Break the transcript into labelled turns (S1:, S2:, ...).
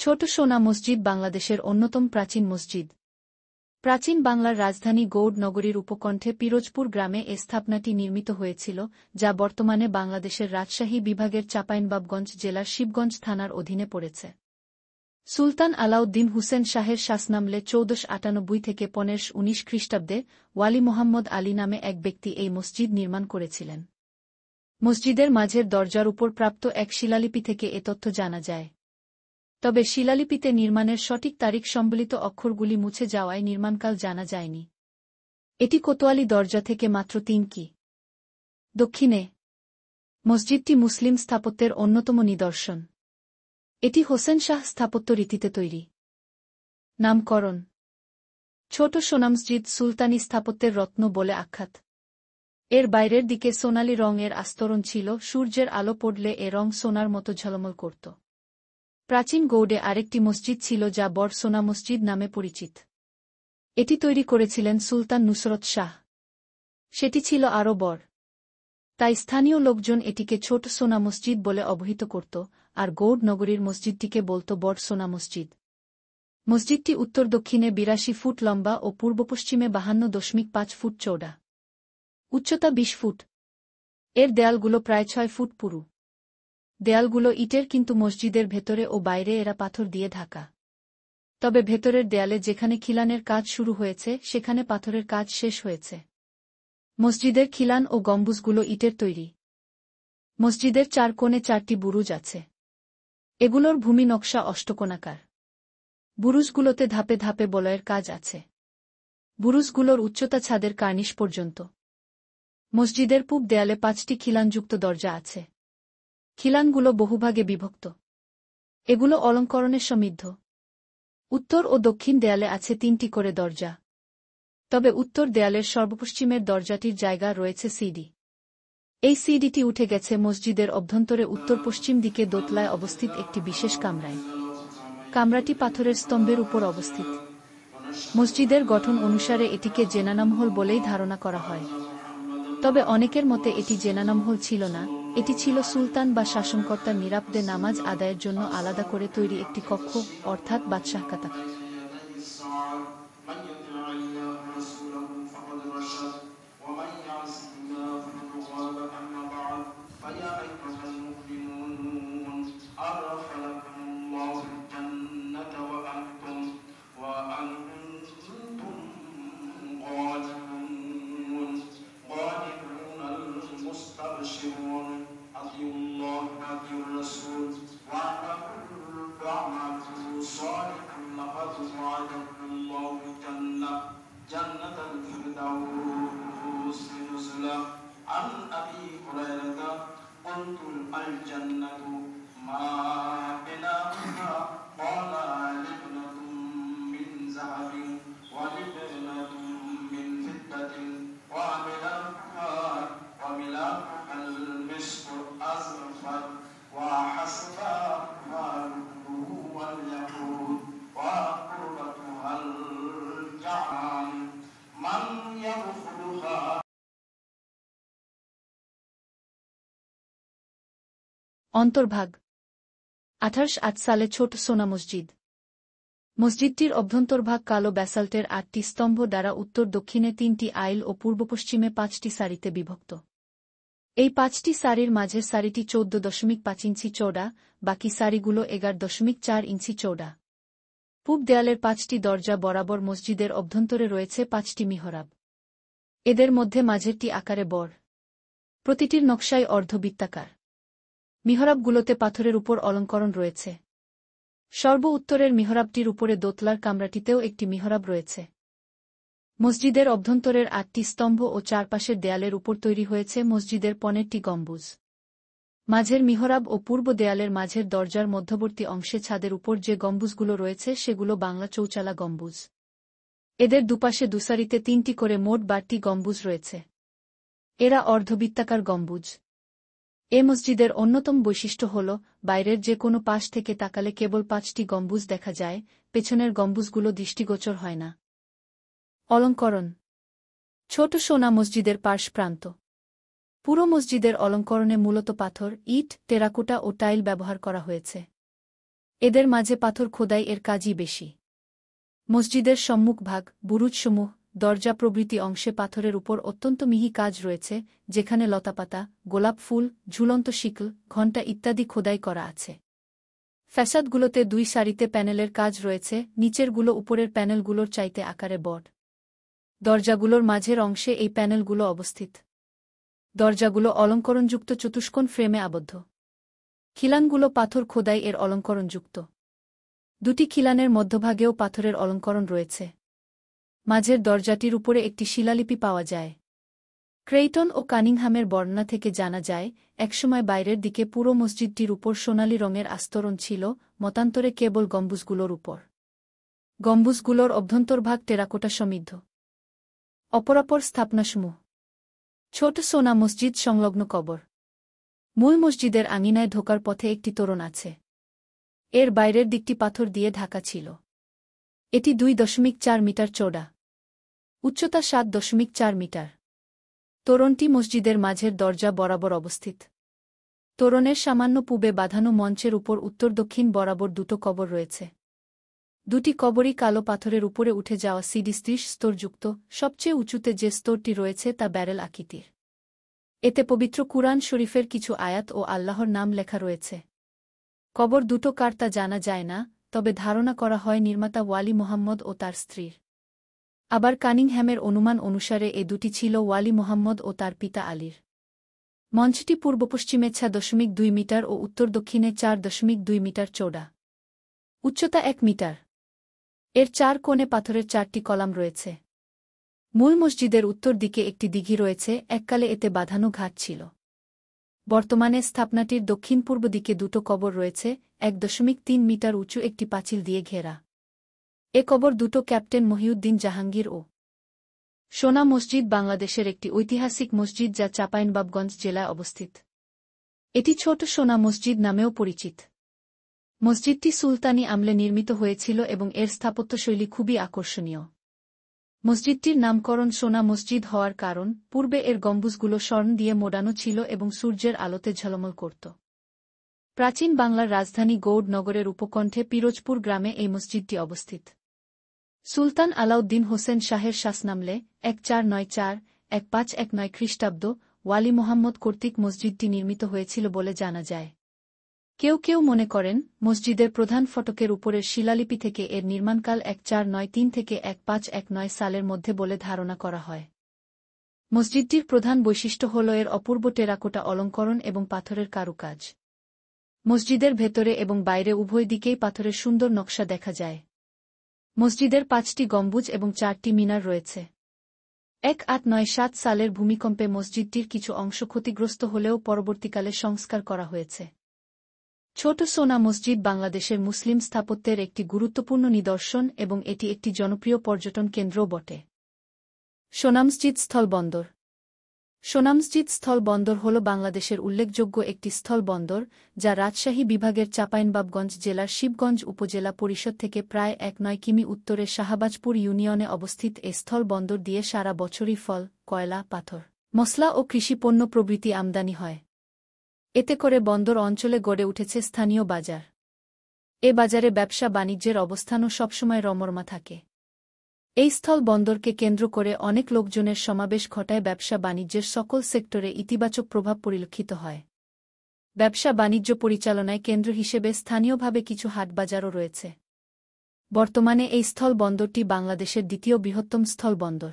S1: ছোট সোনা মসজিদ বাংলাদেশের অন্যতম প্রাচীন মসজিদ। প্রাচীন বাংলার রাজধানী গৌড় নগরীর উপকণ্ঠে পিরোজপুর গ্রামে এ স্থাপনাটি নির্মিত হয়েছিল, যা বর্তমানে বাংলাদেশের রাজশাহী বিভাগের চাঁপাইনবাবগঞ্জ জেলার শিবগঞ্জ থানার অধীনে পড়েছে। সুলতান আলাউদ্দিন হুসেন শাহের শাসনামলে ১৪৯৮ থেকে ১৫১৯ খ্রিস্টাব্দে ওয়ালি মোহাম্মদ আলী নামে এক ব্যক্তি এই মসজিদ নির্মাণ করেছিলেন। মসজিদের মাঝের দরজার উপর প্রাপ্ত এক শিলালিপি থেকে এ তথ্য জানা যায়। তবে শিলালিপিতে নির্মাণের সঠিক তারিখ সম্বলিত অক্ষরগুলি মুছে যাওয়ায় নির্মাণকাল জানা যায়নি। এটি কোতোয়ালি দরজা থেকে মাত্র ৩ কি. দক্ষিণে। মসজিদটি মুসলিম স্থাপত্যের অন্যতম নিদর্শন। এটি হোসেন শাহ স্থাপত্য রীতিতে তৈরি। নামকরণ: ছোট সোনা মসজিদ সুলতানি স্থাপত্যের রত্ন বলে আখ্যাত। এর বাইরের দিকে সোনালি রঙের আস্তরণ ছিল, সূর্যের আলো পড়লে এ রং সোনার মতো ঝলমল করত। প্রাচীন গৌড়ে আরেকটি মসজিদ ছিল যা বড় সোনা মসজিদ নামে পরিচিত। এটি তৈরি করেছিলেন সুলতান নুসরত শাহ। সেটি ছিল আরও বড়। তাই স্থানীয় লোকজন এটিকে ছোট সোনা মসজিদ বলে অবহিত করত, আর গৌড় নগরীর মসজিদটিকে বলত বড় সোনা মসজিদ। মসজিদটি উত্তর দক্ষিণে ৮২ ফুট লম্বা ও পূর্ব পশ্চিমে ৫২.৫ ফুট চওড়া। উচ্চতা ২০ ফুট। এর দেয়ালগুলো প্রায় ৬ ফুট পুরু। দেয়ালগুলো ইটের, কিন্তু মসজিদের ভেতরে ও বাইরে এরা পাথর দিয়ে ঢাকা। তবে ভেতরের দেয়ালে যেখানে খিলানের কাজ শুরু হয়েছে সেখানে পাথরের কাজ শেষ হয়েছে। মসজিদের খিলান ও গম্বুজগুলো ইটের তৈরি। মসজিদের ৪ কোণে ৪টি বুরুজ আছে। এগুলোর ভূমি নকশা অষ্টকোণাকার। বুরুজগুলোতে ধাপে ধাপে বলয়ের কাজ আছে। বুরুজগুলোর উচ্চতা ছাদের কার্নিশ পর্যন্ত। মসজিদের পূব দেয়ালে ৫টি খিলানযুক্ত দরজা আছে। খিলানগুলো বহুভাগে বিভক্ত। এগুলো অলঙ্করণে সমৃদ্ধ। উত্তর ও দক্ষিণ দেয়ালে আছে ৩টি করে দরজা। তবে উত্তর দেয়ালের সর্বপশ্চিমের দরজাটির জায়গা রয়েছে সিডি। এই সিডিটি উঠে গেছে মসজিদের অভ্যন্তরে উত্তর পশ্চিম দিকে দোতলায় অবস্থিত একটি বিশেষ কামরায়। কামরাটি পাথরের স্তম্ভের উপর অবস্থিত। মসজিদের গঠন অনুসারে এটিকে জেনানামহল বলেই ধারণা করা হয়। তবে অনেকের মতে এটি জেনানামহল ছিল না, এটি ছিল সুলতান বা শাসনকর্তার নিরাপদে নামাজ আদায়ের জন্য আলাদা করে তৈরি একটি কক্ষ, অর্থাৎ বাদশাহখানা।
S2: جنة الفردوس نزلا عن أبي هريرة قلت الجنة ما بناؤها قال لبنة من ذهب ولبنة من فضة وملاؤها المسك الأزفر وحسبها اللؤلؤ والياقوت وقربتها الجعان من يدخلها।
S1: অন্তর্ভাগ: ১৮০৮ সালে ছোট সোনা মসজিদ। মসজিদটির অভ্যন্তরভাগ কালো ব্যাসাল্টের ৮টি স্তম্ভ দ্বারা উত্তর দক্ষিণে ৩টি আইল ও পূর্ব পশ্চিমে ৫টি সারিতে বিভক্ত। এই ৫টি সারির মাঝের সারিটি ১৪.৫ ইঞ্চি চওড়া, বাকি সারিগুলো ১১.৪ ইঞ্চি চওড়া। পূব দেয়ালের ৫টি দরজা বরাবর মসজিদের অভ্যন্তরে রয়েছে ৫টি মিহরাব। এদের মধ্যে মাঝেরটি আকারে বড়। প্রতিটির নকশাই অর্ধবৃত্তাকার। মিহরাবগুলোতে পাথরের উপর অলঙ্করণ রয়েছে। সর্ব উত্তরের মিহরাবটির উপরে দোতলার কামরাটিতেও একটি মিহরাব রয়েছে। মসজিদের অভ্যন্তরের ৮টি স্তম্ভ ও চারপাশের দেয়ালের উপর তৈরি হয়েছে মসজিদের ১৫টি গম্বুজ। মাঝের মিহরাব ও পূর্ব দেয়ালের মাঝের দরজার মধ্যবর্তী অংশে ছাদের উপর যে গম্বুজগুলো রয়েছে সেগুলো বাংলা চৌচালা গম্বুজ। এদের দুপাশে দুসারিতে ৩টি করে মোট ১২টি গম্বুজ রয়েছে। এরা অর্ধবৃত্তাকার গম্বুজ। এ মসজিদের অন্যতম বৈশিষ্ট্য হল, বাইরের যে কোনো পাশ থেকে তাকালে কেবল ৫টি গম্বুজ দেখা যায়, পেছনের গম্বুজগুলো দৃষ্টিগোচর হয় না। অলঙ্করণ: ছোট সোনা মসজিদের পার্শ্ব প্রান্ত। পুরো মসজিদের অলঙ্করণে মূলত পাথর, ইট, টেরাকোটা ও টাইল ব্যবহার করা হয়েছে। এদের মাঝে পাথর খোদাই এর কাজই বেশি। মসজিদের সম্মুখভাগ, বুরুজসমূহ, দরজা প্রভৃতি অংশে পাথরের উপর অত্যন্ত মিহি কাজ রয়েছে, যেখানে লতাপাতা, গোলাপ ফুল, ঝুলন্ত শিকল, ঘণ্টা ইত্যাদি খোদাই করা আছে। ফ্যাসাদগুলোতে 2 সারিতে প্যানেলের কাজ রয়েছে, নিচেরগুলো উপরের প্যানেলগুলোর চাইতে আকারে বড়। দরজাগুলোর মাঝের অংশে এই প্যানেলগুলো অবস্থিত। দরজাগুলো অলঙ্করণযুক্ত চতুষ্কোণ ফ্রেমে আবদ্ধ। খিলানগুলো পাথর খোদাই এর অলঙ্করণযুক্ত। 2টি খিলানের মধ্যভাগেও পাথরের অলঙ্করণ রয়েছে। মাঝের দরজাটির উপরে একটি শিলালিপি পাওয়া যায়। ক্রেইটন ও কানিংহামের বর্ণনা থেকে জানা যায়, একসময় বাইরের দিকে পুরো মসজিদটির উপর সোনালি রঙের আস্তরণ ছিল, মতান্তরে কেবল গম্বুজগুলোর উপর। গম্বুজগুলোর অভ্যন্তরভাগ টেরাকোটা সমৃদ্ধ। অপরাপর স্থাপনাসমূহ। ছোট সোনা মসজিদ সংলগ্ন কবর। মূল মসজিদের আঙিনায় ঢোকার পথে একটি তোরণ আছে। এর বাইরের দিকটি পাথর দিয়ে ঢাকা ছিল। এটি 2.4 মিটার চওড়া। উচ্চতা 7.4 মিটার। তোরণটি মসজিদের মাঝের দরজা বরাবর অবস্থিত। তোরণের সামান্য পূবে বাঁধানো মঞ্চের উপর উত্তর দক্ষিণ বরাবর 2টো কবর রয়েছে। 2টি কবরই কালো পাথরের উপরে উঠে যাওয়া সিডি স্তরযুক্ত। সবচেয়ে উঁচুতে যে স্তরটি রয়েছে তা ব্যারেল আকৃতির। এতে পবিত্র কুরআন শরীফের কিছু আয়াত ও আল্লাহর নাম লেখা রয়েছে। কবর 2টো কার তা জানা যায় না, তবে ধারণা করা হয় নির্মাতা ওয়ালি মোহাম্মদ ও তার স্ত্রীর। আবার কানিংহ্যামের অনুমান অনুসারে এ 2টি ছিল ওয়ালি মোহাম্মদ ও তার পিতা আলীর। মঞ্চটি পূর্ব-পশ্চিমে 6.2 মিটার ও উত্তর-দক্ষিণে 4.2 মিটার চওড়া। উচ্চতা 1 মিটার। এর 4 কোণে পাথরের 4টি কলাম রয়েছে। মূল মসজিদের উত্তর দিকে একটি দিঘি রয়েছে, এককালে এতে বাঁধানো ঘাট ছিল। বর্তমানে স্থাপনাটির দক্ষিণ-পূর্ব দিকে 2টো কবর রয়েছে, 1.3 মিটার উঁচু একটি পাঁচিল দিয়ে ঘেরা। এ কবর 2টো ক্যাপ্টেন মহিউদ্দিন জাহাঙ্গীর ও সোনা মসজিদ বাংলাদেশের একটি ঐতিহাসিক মসজিদ যা চাঁপাইনবাবগঞ্জ জেলায় অবস্থিত। এটি ছোট সোনা মসজিদ নামেও পরিচিত। মসজিদটি সুলতানি আমলে নির্মিত হয়েছিল এবং এর স্থাপত্যশৈলী খুবই আকর্ষণীয়। মসজিদটির নামকরণ সোনা মসজিদ হওয়ার কারণ, পূর্বে এর গম্বুজগুলো স্বর্ণ দিয়ে মোড়ানো ছিল এবং সূর্যের আলোতে ঝলমল করত। প্রাচীন বাংলার রাজধানী গৌড় নগরের উপকণ্ঠে পিরোজপুর গ্রামে এই মসজিদটি অবস্থিত। সুলতান আলাউদ্দিন হোসেন শাহের শাসনামলে 1494-1519 খ্রিস্টাব্দ ওয়ালি মোহাম্মদ কর্তৃক মসজিদটি নির্মিত হয়েছিল বলে জানা যায়। কেউ কেউ মনে করেন, মসজিদের প্রধান ফটকের উপরের শিলালিপি থেকে এর নির্মাণকাল 1493 থেকে 1519 সালের মধ্যে বলে ধারণা করা হয়। মসজিদটির প্রধান বৈশিষ্ট্য হল এর অপূর্ব টেরাকোটা অলঙ্করণ এবং পাথরের কারুকাজ। মসজিদের ভেতরে এবং বাইরে উভয় দিকেই পাথরের সুন্দর নকশা দেখা যায়। মসজিদের 5টি গম্বুজ এবং 4টি মিনার রয়েছে। 1897 সালের ভূমিকম্পে মসজিদটির কিছু অংশ ক্ষতিগ্রস্ত হলেও পরবর্তীকালে সংস্কার করা হয়েছে। ছোট সোনা মসজিদ বাংলাদেশের মুসলিম স্থাপত্যের একটি গুরুত্বপূর্ণ নিদর্শন এবং এটি একটি জনপ্রিয় পর্যটন কেন্দ্রও বটে। সোনামসজিদ স্থলবন্দর। সোনামসজিদ স্থলবন্দর হল বাংলাদেশের উল্লেখযোগ্য একটি স্থলবন্দর, যা রাজশাহী বিভাগের চাঁপাইনবাবগঞ্জ জেলার শিবগঞ্জ উপজেলা পরিষদ থেকে প্রায় 1.9 কিমি উত্তরে শাহবাজপুর ইউনিয়নে অবস্থিত। এ স্থলবন্দর দিয়ে সারা বছরই ফল, কয়লা, পাথর, মসলা ও কৃষিপণ্য প্রভৃতি আমদানি হয়। এতে করে বন্দর অঞ্চলে গড়ে উঠেছে স্থানীয় বাজার। এ বাজারে ব্যবসা বাণিজ্যের অবস্থানও সবসময় রমরমা থাকে। এই স্থল বন্দরকে কেন্দ্র করে অনেক লোকজনের সমাবেশ ঘটায় ব্যবসা বাণিজ্যের সকল সেক্টরে ইতিবাচক প্রভাব পরিলক্ষিত হয়। ব্যবসা বাণিজ্য পরিচালনায় কেন্দ্র হিসেবে স্থানীয়ভাবে কিছু হাটবাজারও রয়েছে। বর্তমানে এই স্থল বন্দরটি বাংলাদেশের দ্বিতীয় বৃহত্তম স্থল বন্দর।